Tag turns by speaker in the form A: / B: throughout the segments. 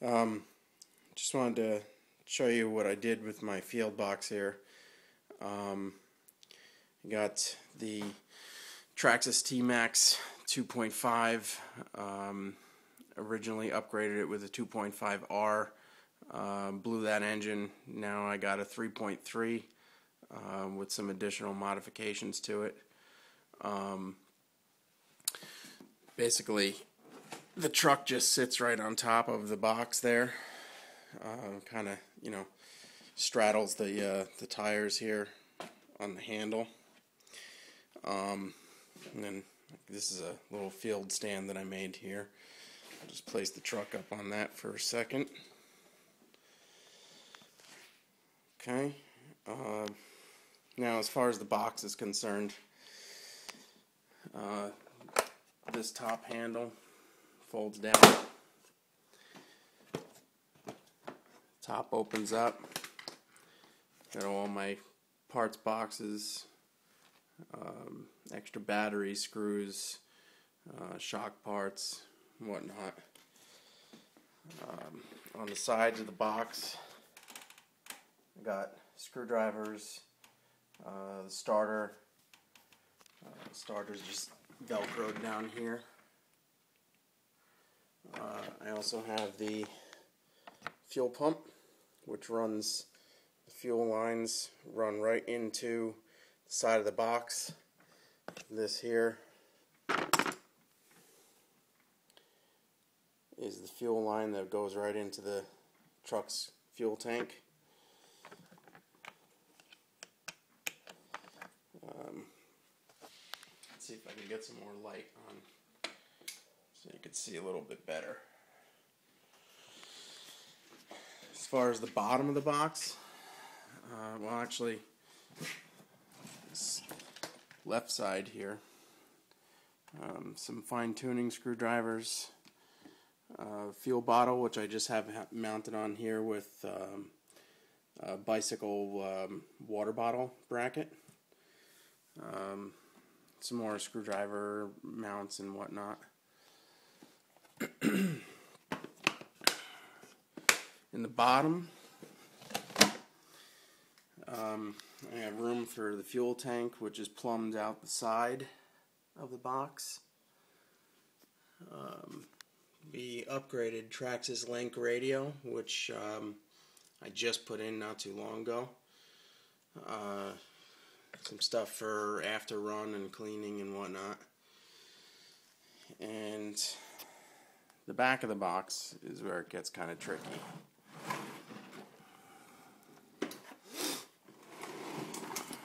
A: Um, just wanted to show you what I did with my field box here. I got the Traxxas T-Maxx 2.5. Originally upgraded it with a 2.5R. Blew that engine. Now I got a 3.3 with some additional modifications to it. Basically, the truck just sits right on top of the box there. Kind of, straddles the tires here on the handle. And then this is a little field stand that I made here. I'll just place the truck up on that for a second. Okay. Now, as far as the box is concerned, this top handle folds down. Top opens up. Got all my parts boxes, extra battery screws, shock parts, and whatnot. On the sides of the box, I got screwdrivers, the starter. Starter's just velcroed down here. I also have the fuel pump, which runs, the fuel lines run right into the side of the box. This here is the fuel line that goes right into the truck's fuel tank. Let's see if I can get some more light on so you can see a little bit better. As far as the bottom of the box, well, actually, this left side here, some fine-tuning screwdrivers, fuel bottle, which I just have mounted on here with a bicycle water bottle bracket, some more screwdriver mounts and whatnot. In the bottom, I have room for the fuel tank, which is plumbed out the side of the box. The upgraded Traxxas Link radio, which I just put in not too long ago. Some stuff for after run and cleaning and whatnot. And the back of the box is where it gets kind of tricky.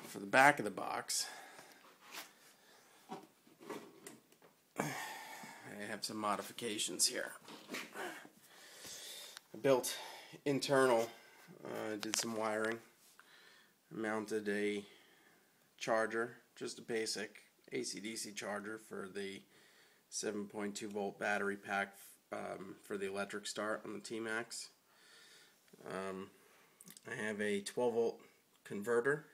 A: For the back of the box, I have some modifications here. I built internal, did some wiring, mounted a charger, just a basic AC/DC charger for the 7.2 volt battery pack for the electric start on the T-Maxx. I have a 12 volt converter,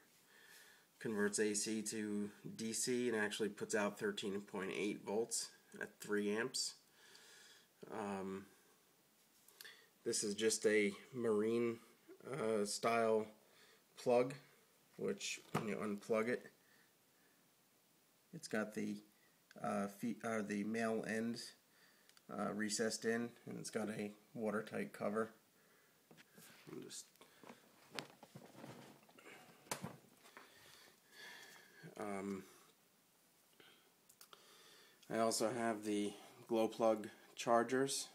A: converts AC to DC and actually puts out 13.8 volts at 3 amps. This is just a marine style plug, which when you unplug it, it's got the the male end recessed in, and it's got a watertight cover. I also have the glow plug chargers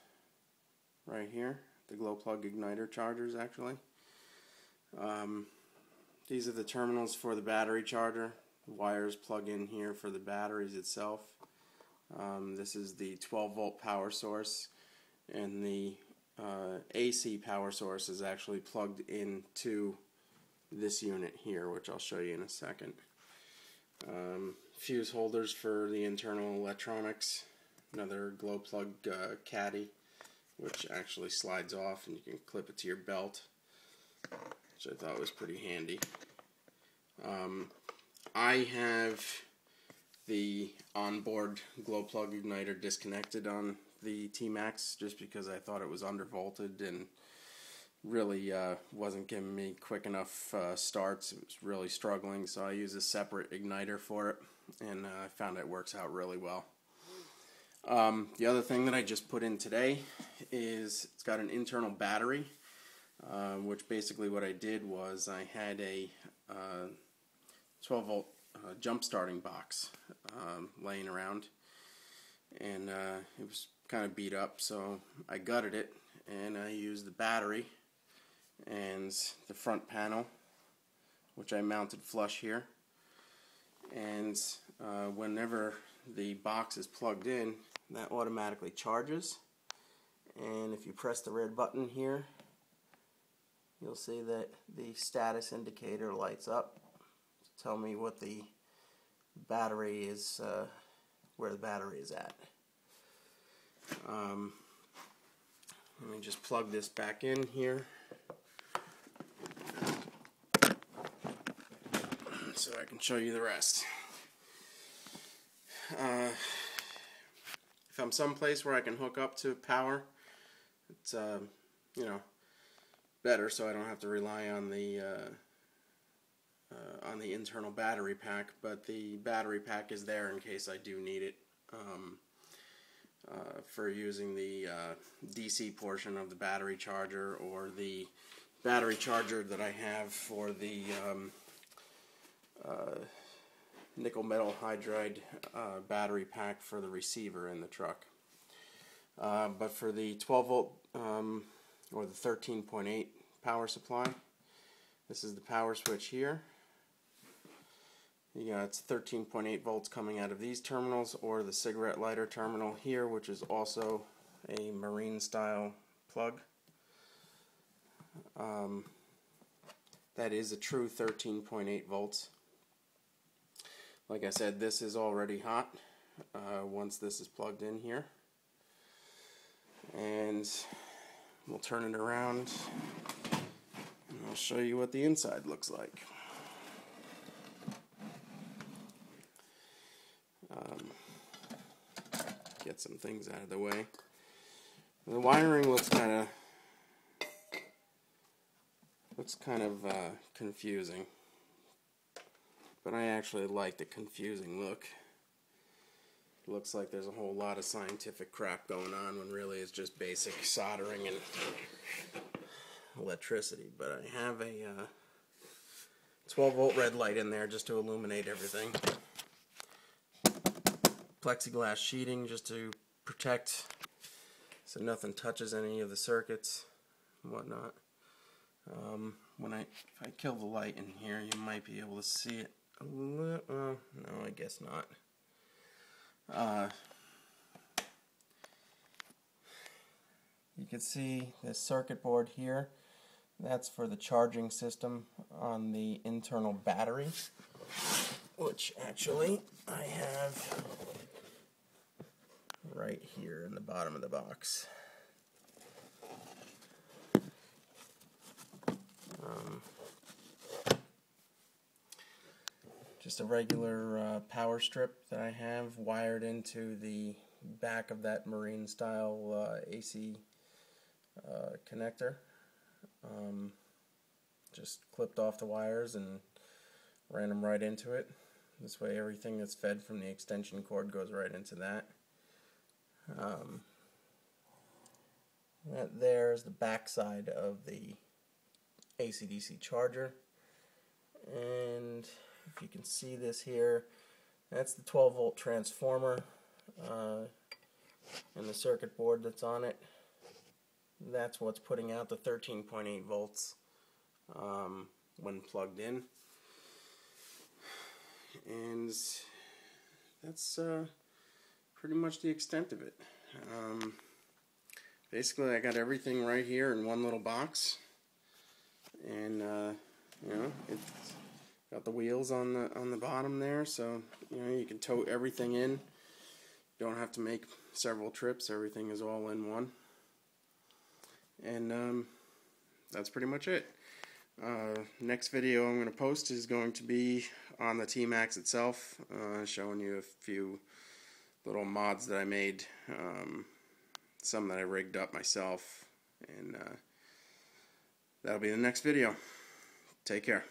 A: right here, the glow plug igniter chargers actually. These are the terminals for the battery charger. The wires plug in here for the batteries itself. This is the 12 volt power source, and the AC power source is actually plugged into this unit here, which I'll show you in a second. Fuse holders for the internal electronics, another glow plug caddy, which actually slides off and you can clip it to your belt, which I thought was pretty handy. I have the onboard glow plug igniter disconnected on the T-Maxx just because I thought it was undervolted and really wasn't giving me quick enough starts. It was really struggling, so I use a separate igniter for it, and I found it works out really well. The other thing that I just put in today is it's got an internal battery, which basically what I did was I had a 12 volt jump starting box laying around, and it was kind of beat up, so I gutted it and I used the battery and the front panel, which I mounted flush here, and whenever the box is plugged in, that automatically charges, and if you press the red button here, you'll see that the status indicator lights up to tell me what the battery is, where the battery is at. Let me just plug this back in here so I can show you the rest. If I'm someplace where I can hook up to power, it's better, so I don't have to rely on the internal battery pack. But the battery pack is there in case I do need it for using the DC portion of the battery charger, or the battery charger that I have for the nickel metal hydride battery pack for the receiver in the truck. But for the 12 volt or the 13.8 power supply, this is the power switch here. You got 13.8 volts coming out of these terminals, or the cigarette lighter terminal here, which is also a marine style plug. That is a true 13.8 volts. Like I said, this is already hot once this is plugged in here. And we'll turn it around and I'll show you what the inside looks like. Get some things out of the way. The wiring looks kind of confusing, but I actually like the confusing look. It looks like there's a whole lot of scientific crap going on when really it's just basic soldering and electricity. But I have a 12 volt red light in there just to illuminate everything. Plexiglass sheeting just to protect so nothing touches any of the circuits and whatnot. If I kill the light in here, you might be able to see it a little. No, I guess not. You can see this circuit board here. That's for the charging system on the internal battery, which actually I have right here in the bottom of the box. Just a regular power strip that I have wired into the back of that marine style AC connector. Just clipped off the wires and ran them right into it. This way everything that's fed from the extension cord goes right into that. That there is the back side of the AC/DC charger, and if you can see this here, that's the 12 volt transformer and the circuit board that's on it. That's what's putting out the 13.8 volts when plugged in, and that's pretty much the extent of it. Basically, I got everything right here in one little box, and it's got the wheels on the bottom there, so you can tote everything in. You don't have to make several trips. Everything is all in one, and that's pretty much it. Next video I'm going to post is going to be on the T-Maxx itself, showing you a few little mods that I made some that I rigged up myself, and that'll be the next video. Take care.